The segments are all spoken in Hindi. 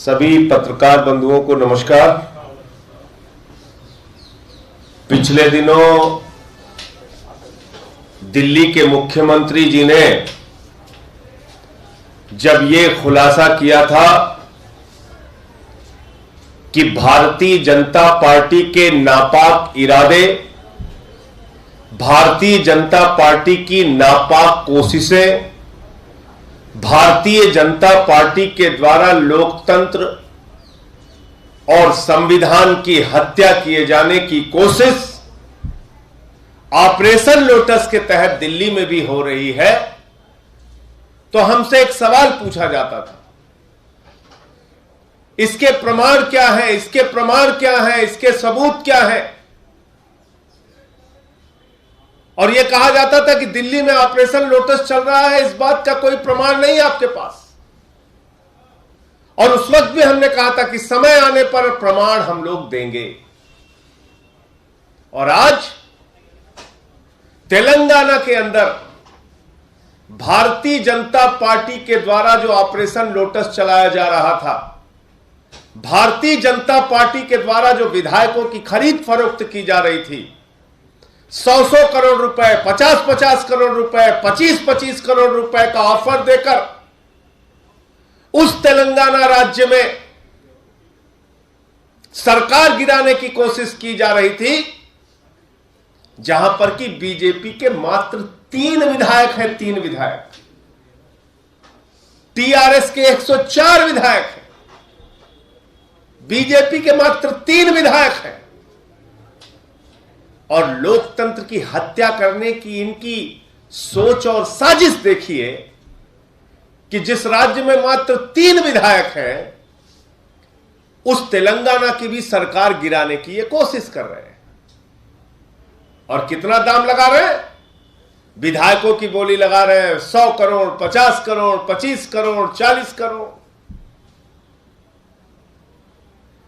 सभी पत्रकार बंधुओं को नमस्कार। पिछले दिनों दिल्ली के मुख्यमंत्री जी ने जब ये खुलासा किया था कि भारतीय जनता पार्टी के नापाक इरादे, भारतीय जनता पार्टी की नापाक कोशिशें, भारतीय जनता पार्टी के द्वारा लोकतंत्र और संविधान की हत्या किए जाने की कोशिश ऑपरेशन लोटस के तहत दिल्ली में भी हो रही है, तो हमसे एक सवाल पूछा जाता था, इसके प्रमाण क्या है, इसके प्रमाण क्या है, इसके सबूत क्या है। और यह कहा जाता था कि दिल्ली में ऑपरेशन लोटस चल रहा है, इस बात का कोई प्रमाण नहीं है आपके पास। और उस वक्त भी हमने कहा था कि समय आने पर प्रमाण हम लोग देंगे। और आज तेलंगाना के अंदर भारतीय जनता पार्टी के द्वारा जो ऑपरेशन लोटस चलाया जा रहा था, भारतीय जनता पार्टी के द्वारा जो विधायकों की खरीद फरोख्त की जा रही थी, 100 करोड़ रुपए, 50 करोड़ रुपए, 25 करोड़ रुपए का ऑफर देकर उस तेलंगाना राज्य में सरकार गिराने की कोशिश की जा रही थी, जहां पर कि बीजेपी के मात्र 3 विधायक हैं, 3 विधायक, टीआरएस के 104 विधायक हैं, बीजेपी के मात्र 3 विधायक हैं। और लोकतंत्र की हत्या करने की इनकी सोच और साजिश देखिए कि जिस राज्य में मात्र 3 विधायक हैं, उस तेलंगाना की भी सरकार गिराने की ये कोशिश कर रहे हैं। और कितना दाम लगा रहे हैं? विधायकों की बोली लगा रहे हैं 100 करोड़, 50 करोड़, 25 करोड़, 40 करोड़।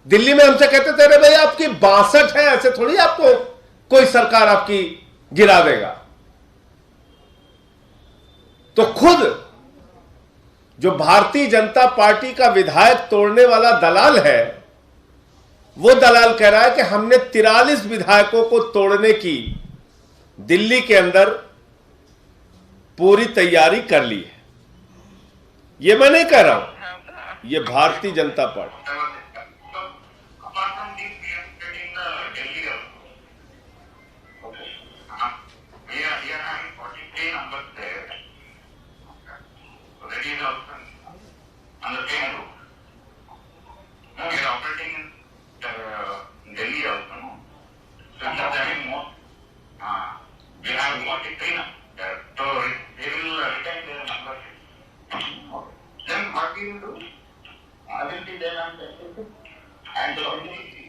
दिल्ली में हमसे कहते थे, अरे भाई आपकी 62 है, ऐसे थोड़ी आपको कोई सरकार आपकी गिरा देगा। तो खुद जो भारतीय जनता पार्टी का विधायक तोड़ने वाला दलाल है, वो दलाल कह रहा है कि हमने 43 विधायकों को तोड़ने की दिल्ली के अंदर पूरी तैयारी कर ली है। ये मैं नहीं कह रहा हूं, ये भारतीय जनता पार्टी।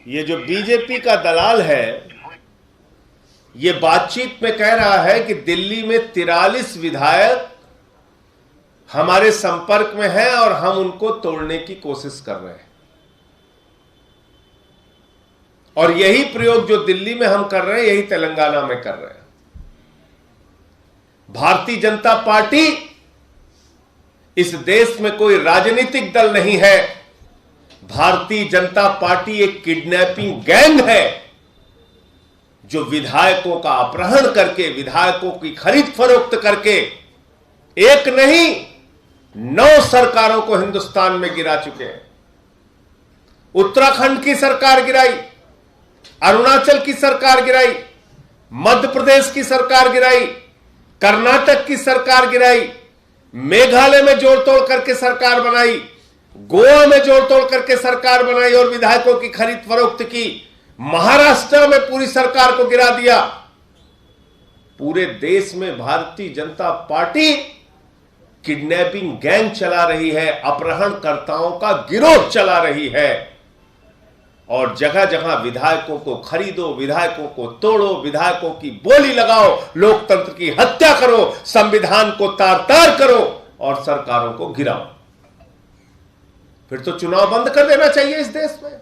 ये जो बीजेपी का दलाल है, ये बातचीत में कह रहा है कि दिल्ली में 43 विधायक हमारे संपर्क में हैं और हम उनको तोड़ने की कोशिश कर रहे हैं। और यही प्रयोग जो दिल्ली में हम कर रहे हैं, यही तेलंगाना में कर रहे हैं। भारतीय जनता पार्टी इस देश में कोई राजनीतिक दल नहीं है। भारतीय जनता पार्टी एक किडनैपिंग गैंग है, जो विधायकों का अपहरण करके, विधायकों की खरीद फरोख्त करके एक नहीं 9 सरकारों को हिंदुस्तान में गिरा चुके हैं। उत्तराखंड की सरकार गिराई, अरुणाचल की सरकार गिराई, मध्य प्रदेश की सरकार गिराई, कर्नाटक की सरकार गिराई, मेघालय में जोड़ तोड़ करके सरकार बनाई, गोवा में जोड़ तोड़ करके सरकार बनाई और विधायकों की खरीद फरोख्त की, महाराष्ट्र में पूरी सरकार को गिरा दिया। पूरे देश में Bharatiya Janata party kidnapping gang चला रही है, अपहरणकर्ताओं का गिरोह चला रही है। और जगह जगह विधायकों को खरीदो, विधायकों को तोड़ो, विधायकों की बोली लगाओ, लोकतंत्र की हत्या करो, संविधान को तार-तार करो और सरकारों को गिराओ। फिर तो चुनाव बंद कर देना चाहिए इस देश में।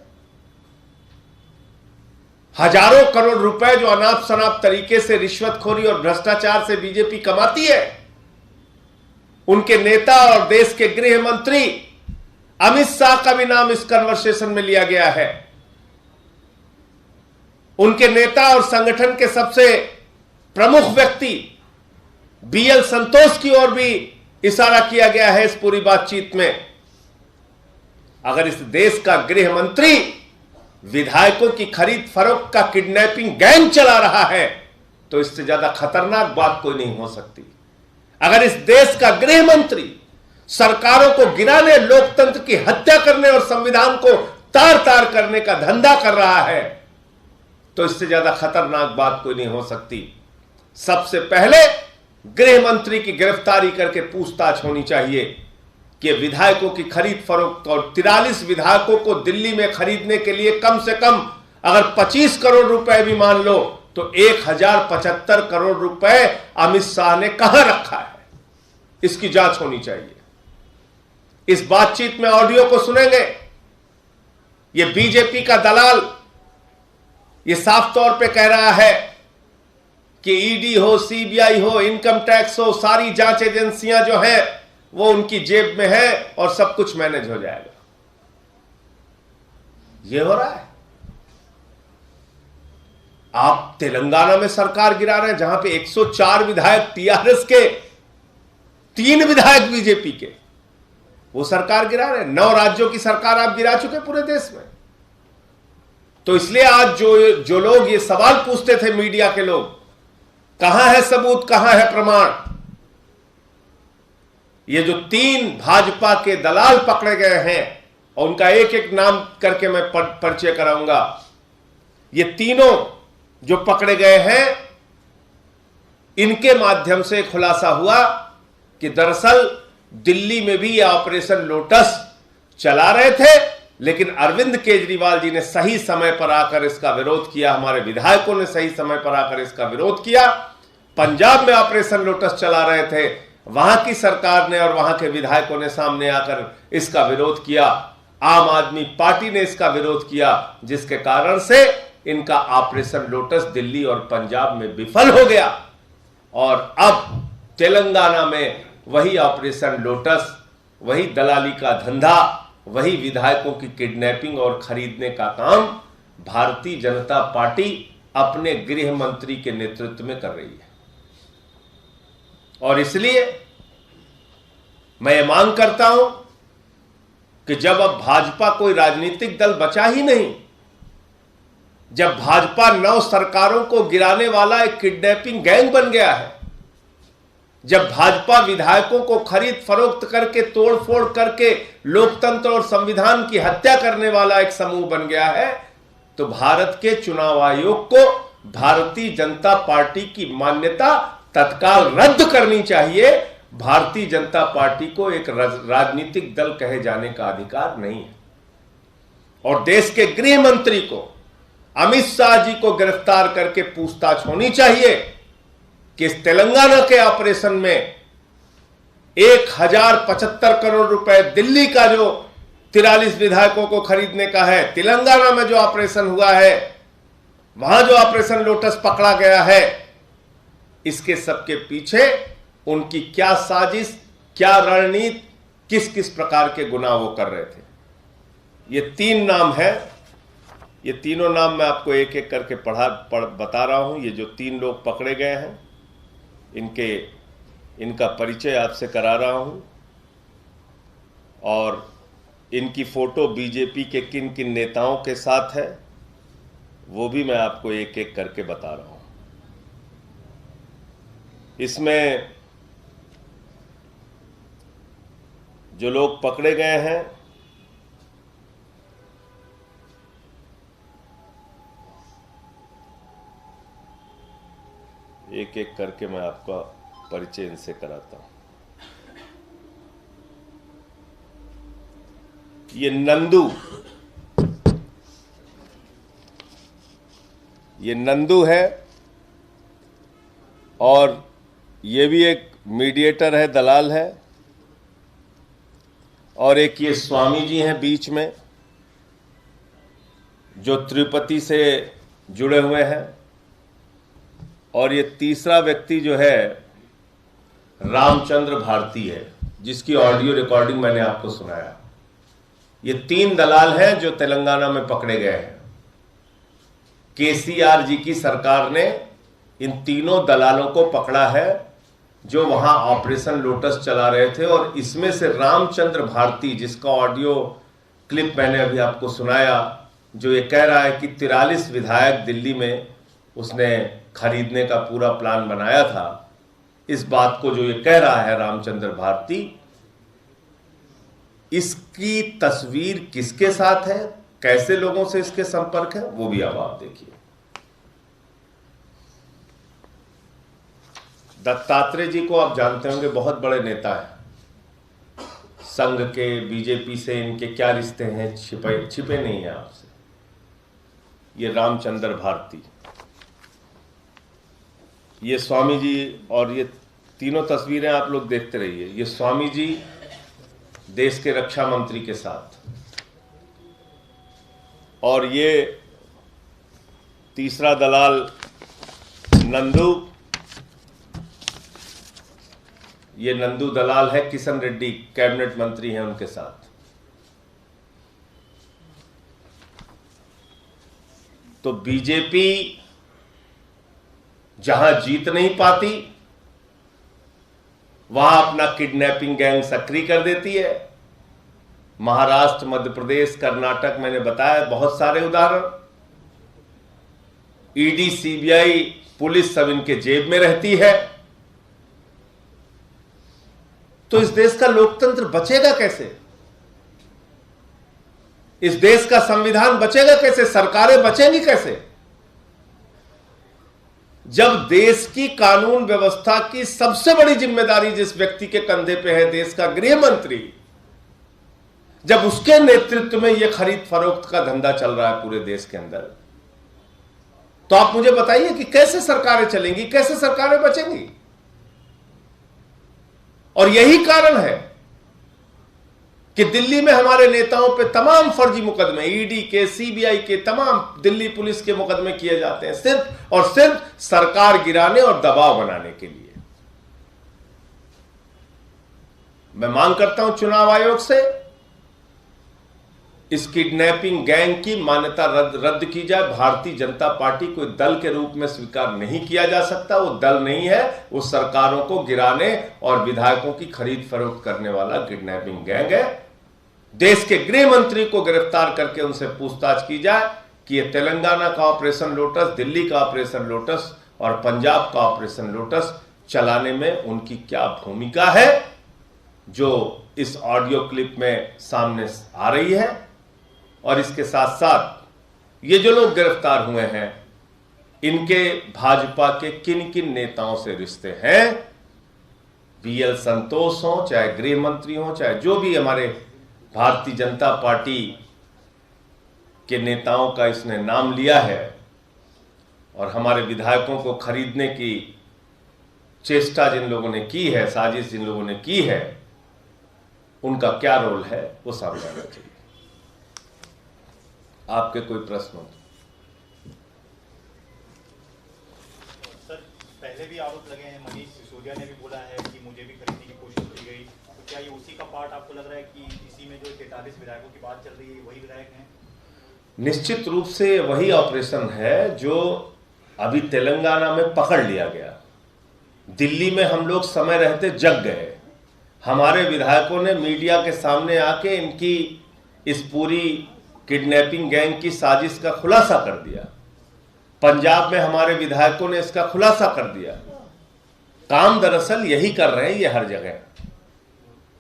हजारों करोड़ रुपए जो अनाप शनाप तरीके से रिश्वतखोरी और भ्रष्टाचार से बीजेपी कमाती है, उनके नेता और देश के गृह मंत्री अमित शाह का भी नाम इस कन्वर्सेशन में लिया गया है। उनके नेता और संगठन के सबसे प्रमुख व्यक्ति बीएल संतोष की ओर भी इशारा किया गया है इस पूरी बातचीत में। अगर इस देश का गृह मंत्री विधायकों की खरीद फरोख्त का किडनैपिंग गैंग चला रहा है तो इससे ज्यादा खतरनाक बात कोई नहीं हो सकती। अगर इस देश का गृह मंत्री सरकारों को गिराने, लोकतंत्र की हत्या करने और संविधान को तार तार करने का धंधा कर रहा है तो इससे ज्यादा खतरनाक बात कोई नहीं हो सकती। सबसे पहले गृह मंत्री की गिरफ्तारी करके पूछताछ होनी चाहिए कि विधायकों की खरीद फरोख्त और 43 विधायकों को दिल्ली में खरीदने के लिए कम से कम अगर 25 करोड़ रुपए भी मान लो तो 1075 करोड़ रुपए अमित शाह ने कहां रखा है, इसकी जांच होनी चाहिए। इस बातचीत में ऑडियो को सुनेंगे, ये बीजेपी का दलाल ये साफ तौर पे कह रहा है कि ईडी हो, सीबीआई हो, इनकम टैक्स हो, सारी जांच एजेंसियां जो हैं वो उनकी जेब में है और सब कुछ मैनेज हो जाएगा। ये हो रहा है। आप तेलंगाना में सरकार गिरा रहे हैं जहां पे 104 विधायक टीआरएस के, 3 विधायक बीजेपी के, वो सरकार गिरा रहे हैं। 9 राज्यों की सरकार आप गिरा चुके पूरे देश में। तो इसलिए आज जो लोग ये सवाल पूछते थे, मीडिया के लोग, कहां है सबूत, कहां है प्रमाण, ये जो 3 भाजपा के दलाल पकड़े गए हैं और उनका एक एक नाम करके मैं परिचय कराऊंगा। ये तीनों जो पकड़े गए हैं इनके माध्यम से खुलासा हुआ कि दरअसल दिल्ली में भी यह ऑपरेशन लोटस चला रहे थे, लेकिन अरविंद केजरीवाल जी ने सही समय पर आकर इसका विरोध किया, हमारे विधायकों ने सही समय पर आकर इसका विरोध किया। पंजाब में ऑपरेशन लोटस चला रहे थे, वहां की सरकार ने और वहां के विधायकों ने सामने आकर इसका विरोध किया। आम आदमी पार्टी ने इसका विरोध किया, जिसके कारण से इनका ऑपरेशन लोटस दिल्ली और पंजाब में विफल हो गया और अब तेलंगाना में वही ऑपरेशन लोटस, वही दलाली का धंधा, वही विधायकों की किडनैपिंग और खरीदने का काम भारतीय जनता पार्टी अपने गृह मंत्री के नेतृत्व में कर रही है। और इसलिए मैं ये मांग करता हूं कि जब अब भाजपा कोई राजनीतिक दल बचा ही नहीं, जब भाजपा 9 सरकारों को गिराने वाला एक किडनैपिंग गैंग बन गया है, जब भाजपा विधायकों को खरीद फरोख्त करके, तोड़फोड़ करके लोकतंत्र और संविधान की हत्या करने वाला एक समूह बन गया है, तो भारत के चुनाव आयोग को भारतीय जनता पार्टी की मान्यता तत्काल रद्द करनी चाहिए। भारतीय जनता पार्टी को एक राजनीतिक दल कहे जाने का अधिकार नहीं है और देश के गृह मंत्री को, अमित शाह जी को गिरफ्तार करके पूछताछ होनी चाहिए कि इस तेलंगाना के ऑपरेशन में 1075 करोड़ रुपए दिल्ली का जो 43 विधायकों को खरीदने का है, तेलंगाना में जो ऑपरेशन हुआ है, वहां जो ऑपरेशन लोटस पकड़ा गया है, इसके सबके पीछे उनकी क्या साजिश, क्या रणनीति, किस किस प्रकार के गुनाह वो कर रहे थे। ये 3 नाम है, ये तीनों नाम मैं आपको एक एक करके बता रहा हूं। ये जो 3 लोग पकड़े गए हैं इनका परिचय आपसे करा रहा हूं और इनकी फोटो बीजेपी के किन किन नेताओं के साथ है वो भी मैं आपको एक एक करके बता रहा हूं। इसमें जो लोग पकड़े गए हैं एक एक करके मैं आपका परिचय इनसे कराता हूं। ये नंदू है और ये भी एक मीडिएटर है, दलाल है, और एक ये स्वामी जी हैं बीच में जो तिरुपति से जुड़े हुए हैं, और ये तीसरा व्यक्ति जो है रामचंद्र भारती है, जिसकी ऑडियो रिकॉर्डिंग मैंने आपको सुनाया। ये 3 दलाल हैं जो तेलंगाना में पकड़े गए हैं। केसीआर जी की सरकार ने इन तीनों दलालों को पकड़ा है जो वहां ऑपरेशन लोटस चला रहे थे। और इसमें से रामचंद्र भारती, जिसका ऑडियो क्लिप मैंने अभी आपको सुनाया, जो ये कह रहा है कि 43 विधायक दिल्ली में उसने खरीदने का पूरा प्लान बनाया था, इस बात को जो ये कह रहा है रामचंद्र भारती, इसकी तस्वीर किसके साथ है, कैसे लोगों से इसके संपर्क है, वो भी अब आप देखिए। दत्तात्रेय जी को आप जानते होंगे, बहुत बड़े नेता हैं संघ के, बीजेपी से इनके क्या रिश्ते हैं, छिपे नहीं है आपसे। ये रामचंद्र भारती, ये स्वामी जी, और ये तीनों तस्वीरें आप लोग देखते रहिए। ये स्वामी जी देश के रक्षा मंत्री के साथ, और ये तीसरा दलाल नंदू, ये नंदू दलाल है, किशन रेड्डी कैबिनेट मंत्री हैं उनके साथ। तो बीजेपी जहां जीत नहीं पाती वहां अपना किडनैपिंग गैंग सक्रिय कर देती है। महाराष्ट्र, मध्य प्रदेश, कर्नाटक, मैंने बताया बहुत सारे उदाहरण। ईडी, सीबीआई, पुलिस सब इनके जेब में रहती है। तो इस देश का लोकतंत्र बचेगा कैसे? इस देश का संविधान बचेगा कैसे? सरकारें बचेंगी कैसे? जब देश की कानून व्यवस्था की सबसे बड़ी जिम्मेदारी जिस व्यक्ति के कंधे पे है, देश का गृह मंत्री, जब उसके नेतृत्व में यह खरीद फरोख्त का धंधा चल रहा है पूरे देश के अंदर, तो आप मुझे बताइए कि कैसे सरकारें चलेंगी, कैसे सरकारें बचेंगी? और यही कारण है कि दिल्ली में हमारे नेताओं पे तमाम फर्जी मुकदमे, ईडी के, सीबीआई के, तमाम दिल्ली पुलिस के मुकदमे किए जाते हैं, सिर्फ और सिर्फ सरकार गिराने और दबाव बनाने के लिए। मैं मांग करता हूं चुनाव आयोग से इस किडनैपिंग गैंग की मान्यता रद्द की जाए। भारतीय जनता पार्टी कोई दल के रूप में स्वीकार नहीं किया जा सकता। वो दल नहीं है, वो सरकारों को गिराने और विधायकों की खरीद फरोख्त करने वाला किडनैपिंग गैंग है। देश के गृह मंत्री को गिरफ्तार करके उनसे पूछताछ की जाए कि ये तेलंगाना का ऑपरेशन लोटस, दिल्ली का ऑपरेशन लोटस और पंजाब का ऑपरेशन लोटस चलाने में उनकी क्या भूमिका है, जो इस ऑडियो क्लिप में सामने आ रही है। और इसके साथ साथ ये जो लोग गिरफ्तार हुए हैं, इनके भाजपा के किन किन नेताओं से रिश्ते हैं। बीएल संतोष हो, चाहे गृह मंत्री हो, चाहे जो भी हमारे भारतीय जनता पार्टी के नेताओं का इसने नाम लिया है, और हमारे विधायकों को खरीदने की चेष्टा जिन लोगों ने की है, साजिश जिन लोगों ने की है, उनका क्या रोल है, वो सामने आना चाहिए। आपके कोई प्रश्न हो? सर, पहले भी आरोप लगे हैं, मनीष सिसोदिया ने भी बोला है कि मुझे भी खरीदने की कोशिश की गई। तो क्या ये उसी का पार्ट आपको लग रहा है कि इसी में जो 43 विधायकों की बात चल रही है वही विधायक हैं? निश्चित रूप से वही ऑपरेशन है जो अभी तेलंगाना में पकड़ लिया गया। दिल्ली में हम लोग समय रहते जग गए। हमारे विधायकों ने मीडिया के सामने आके इनकी इस पूरी किडनैपिंग गैंग की साजिश का खुलासा कर दिया। पंजाब में हमारे विधायकों ने इसका खुलासा कर दिया। काम दरअसल यही कर रहे हैं ये हर जगह।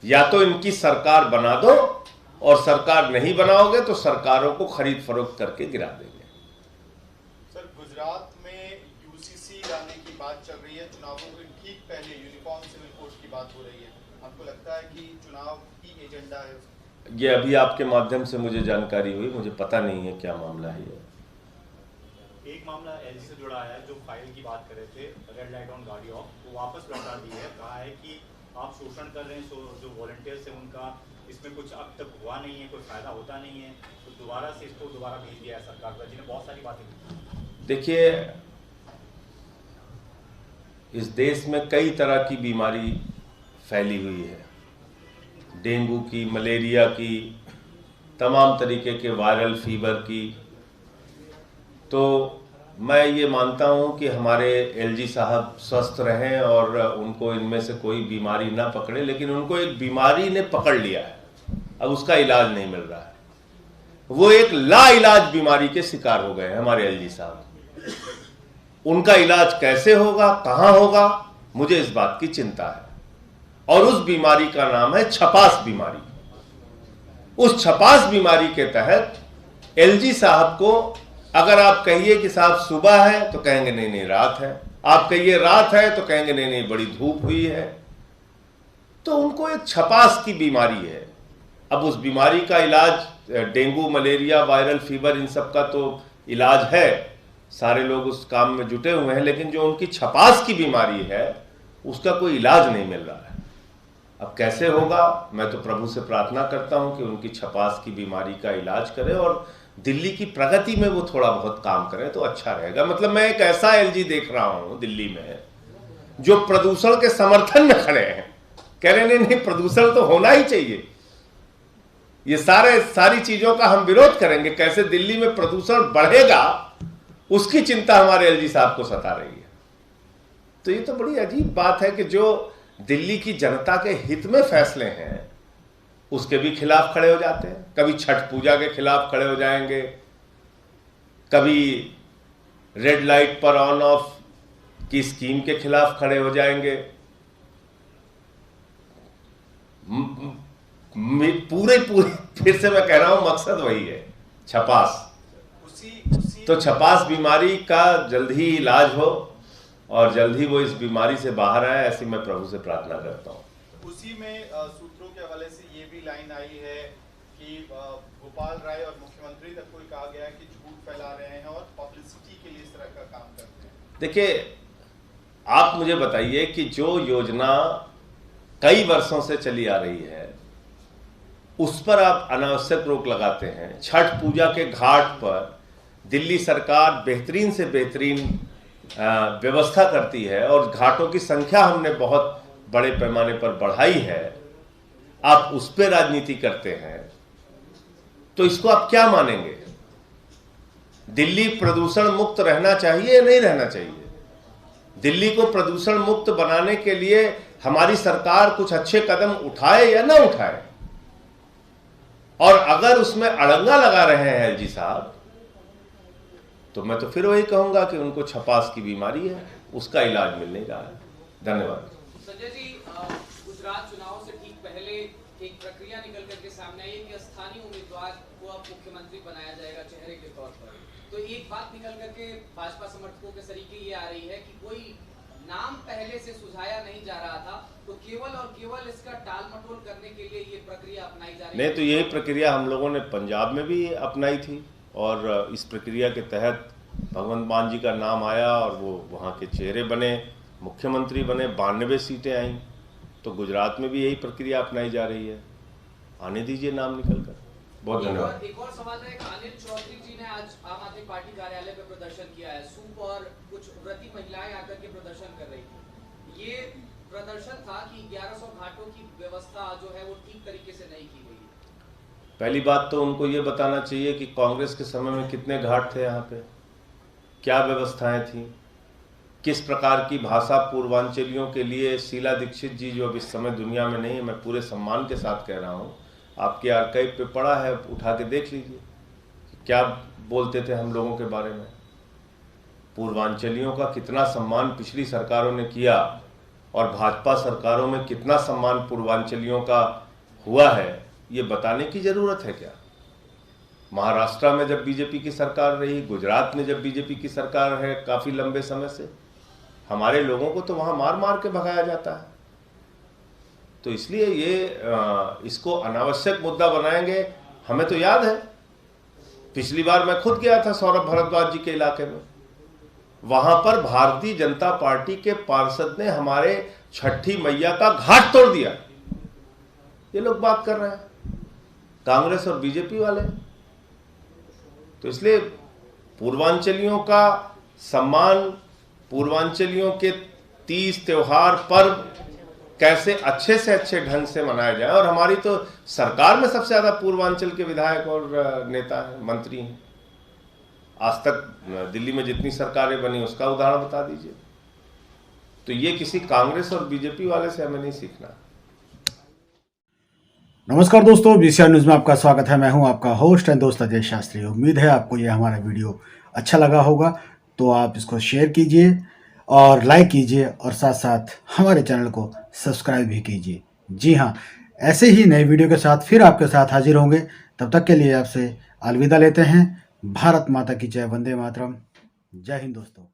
या तो इनकी सरकार बना दो, और सरकार नहीं बनाओगे तो सरकारों को खरीद फरोख्त करके गिरा देंगे। सर, गुजरात में यूसीसी लाने की बात चल रही है। चुनावों के ठीक पहले यूनिफॉर्म सिविल कोड की बात हो रही है। आपको लगता है कि चुनाव की एजेंडा है? ये अभी आपके माध्यम से मुझे जानकारी हुई, मुझे पता नहीं है क्या मामला है ये। एक मामला एलजी से जुड़ा है, जो फाइल की बात कर रहे थे, रेड लाइट ऑन गाड़ी ऑफ, वो वापस लौटा दी है। कहा है कि आप शोषण कर रहे हैं, जो वॉलंटियर्स है उनका इसमें कुछ अब तक हुआ नहीं है, कोई फायदा होता नहीं है, तो दोबारा से इसको दोबारा भेज दिया है सरकार को, जिन्हें बहुत सारी बातें की। देखिए, इस देश में कई तरह की बीमारी फैली हुई है, डेंगू की, मलेरिया की, तमाम तरीके के वायरल फीवर की। तो मैं ये मानता हूँ कि हमारे एलजी साहब स्वस्थ रहें और उनको इनमें से कोई बीमारी ना पकड़े, लेकिन उनको एक बीमारी ने पकड़ लिया है, अब उसका इलाज नहीं मिल रहा है। वो एक लाइलाज बीमारी के शिकार हो गए हैं हमारे एलजी साहब। उनका इलाज कैसे होगा, कहां होगा, मुझे इस बात की चिंता है। और उस बीमारी का नाम है छपास बीमारी। उस छपास बीमारी के तहत एलजी साहब को अगर आप कहिए कि साहब सुबह है तो कहेंगे नहीं नहीं रात है, आप कहिए रात है तो कहेंगे नहीं नहीं बड़ी धूप हुई है। तो उनको एक छपास की बीमारी है। अब उस बीमारी का इलाज डेंगू, मलेरिया, वायरल फीवर, इन सब का तो इलाज है, सारे लोग उस काम में जुटे हुए हैं, लेकिन जो उनकी छपास की बीमारी है उसका कोई इलाज नहीं मिल रहा है। अब कैसे होगा, मैं तो प्रभु से प्रार्थना करता हूं कि उनकी छपास की बीमारी का इलाज करे और दिल्ली की प्रगति में वो थोड़ा बहुत काम करे तो अच्छा रहेगा। मतलब मैं एक ऐसा एलजी देख रहा हूं दिल्ली में जो प्रदूषण के समर्थन में खड़े हैं, कह रहे नहीं प्रदूषण तो होना ही चाहिए, ये सारी चीजों का हम विरोध करेंगे, कैसे दिल्ली में प्रदूषण बढ़ेगा उसकी चिंता हमारे एलजी साहब को सता रही है। तो ये तो बड़ी अजीब बात है कि जो दिल्ली की जनता के हित में फैसले हैं उसके भी खिलाफ खड़े हो जाते हैं। कभी छठ पूजा के खिलाफ खड़े हो जाएंगे, कभी रेड लाइट पर ऑन ऑफ की स्कीम के खिलाफ खड़े हो जाएंगे। पूरे फिर से मैं कह रहा हूं मकसद वही है, छपास। तो छपास बीमारी का जल्द ही इलाज हो और जल्द ही वो इस बीमारी से बाहर आए, ऐसी मैं प्रभु से प्रार्थना करता हूं। उसी में सूत्रों के हवाले से ये भी लाइन आई है कि गोपाल राय और मुख्यमंत्री तक को कहा गया है कि झूठ फैला रहे हैं और पब्लिसिटी के लिए इस तरह का काम करते हैं। देखिए, आप मुझे बताइए कि जो योजना कई वर्षों से चली आ रही है उस पर आप अनावश्यक रोक लगाते हैं। छठ पूजा के घाट पर दिल्ली सरकार बेहतरीन से बेहतरीन व्यवस्था करती है और घाटों की संख्या हमने बहुत बड़े पैमाने पर बढ़ाई है, आप उस पर राजनीति करते हैं तो इसको आप क्या मानेंगे? दिल्ली प्रदूषण मुक्त रहना चाहिए या नहीं रहना चाहिए? दिल्ली को प्रदूषण मुक्त बनाने के लिए हमारी सरकार कुछ अच्छे कदम उठाए या ना उठाए? और अगर उसमें अड़ंगा लगा रहे हैं एलजी साहब तो मैं तो फिर वही कहूंगा कि उनको छपास की बीमारी है, उसका इलाज मिल नहीं रहा है। धन्यवाद। संजय जी, गुजरात चुनाव से ठीक पहले एक प्रक्रिया निकल करके सामने आई कि स्थानीय उम्मीदवार को अब मुख्यमंत्री बनाया जाएगा चेहरे के तौर पर। तो एक बात निकल करके भाजपा समर्थकों के तरीके ये आ रही है कि कोई नाम पहले से सुझाया नहीं जा रहा था, तो केवल और केवल इसका टाल मटोल करने के लिए ये प्रक्रिया अपनाई जा रही है। नहीं, तो यही प्रक्रिया हम लोगों ने पंजाब में भी अपनाई थी और इस प्रक्रिया के तहत भगवंत मान जी का नाम आया और वो वहाँ के चेहरे बने, मुख्यमंत्री बने, 92 सीटें आईं। तो गुजरात में भी यही प्रक्रिया अपनाई जा रही है, आने दीजिए नाम निकल कर। बहुत धन्यवाद। एक और सवाल है, अनिल चौधरी जी ने आज आम आदमी पार्टी कार्यालय पे प्रदर्शन किया है, सूप और कुछ व्रती महिलाएं आकर के प्रदर्शन कर रही थी। ये प्रदर्शन था कि 1100 घाटों की व्यवस्था जो है वो ठीक तरीके से नहीं की गई। पहली बात तो उनको ये बताना चाहिए कि कांग्रेस के समय में कितने घाट थे यहाँ पे, क्या व्यवस्थाएं थी, किस प्रकार की भाषा पूर्वांचलियों के लिए। शीला दीक्षित जी जो अब इस समय दुनिया में नहीं है, मैं पूरे सम्मान के साथ कह रहा हूँ, आपके आर्काइव पे पड़ा है, उठा के देख लीजिए क्या बोलते थे हम लोगों के बारे में। पूर्वांचलियों का कितना सम्मान पिछली सरकारों ने किया और भाजपा सरकारों में कितना सम्मान पूर्वांचलियों का हुआ है, ये बताने की जरूरत है क्या? महाराष्ट्र में जब बीजेपी की सरकार रही, गुजरात में जब बीजेपी की सरकार है काफी लंबे समय से, हमारे लोगों को तो वहां मार मार के भगाया जाता है। तो इसलिए ये इसको अनावश्यक मुद्दा बनाएंगे। हमें तो याद है पिछली बार मैं खुद गया था सौरभ भारद्वाज जी के इलाके में, वहां पर भारतीय जनता पार्टी के पार्षद ने हमारे छठी मैया का घाट तोड़ दिया। ये लोग बात कर रहे हैं कांग्रेस और बीजेपी वाले। तो इसलिए पूर्वांचलियों का सम्मान, पूर्वांचलियों के तीज त्योहार पर्व कैसे अच्छे से अच्छे ढंग से मनाया जाए। और हमारी तो सरकार में सबसे ज्यादा पूर्वांचल के विधायक और नेता हैं, मंत्री हैं। आज तक दिल्ली में जितनी सरकारें बनी उसका उदाहरण बता दीजिए। तो ये किसी कांग्रेस और बीजेपी वाले से हमें नहीं सीखना। नमस्कार दोस्तों, बीसीआर न्यूज़ में आपका स्वागत है। मैं हूं आपका होस्ट एंड दोस्त अजय शास्त्री। उम्मीद है आपको ये हमारा वीडियो अच्छा लगा होगा, तो आप इसको शेयर कीजिए और लाइक कीजिए और साथ साथ हमारे चैनल को सब्सक्राइब भी कीजिए। जी हाँ, ऐसे ही नए वीडियो के साथ फिर आपके साथ हाजिर होंगे। तब तक के लिए आपसे अलविदा लेते हैं। भारत माता की जय, वंदे मातरम। जय हिंद दोस्तों।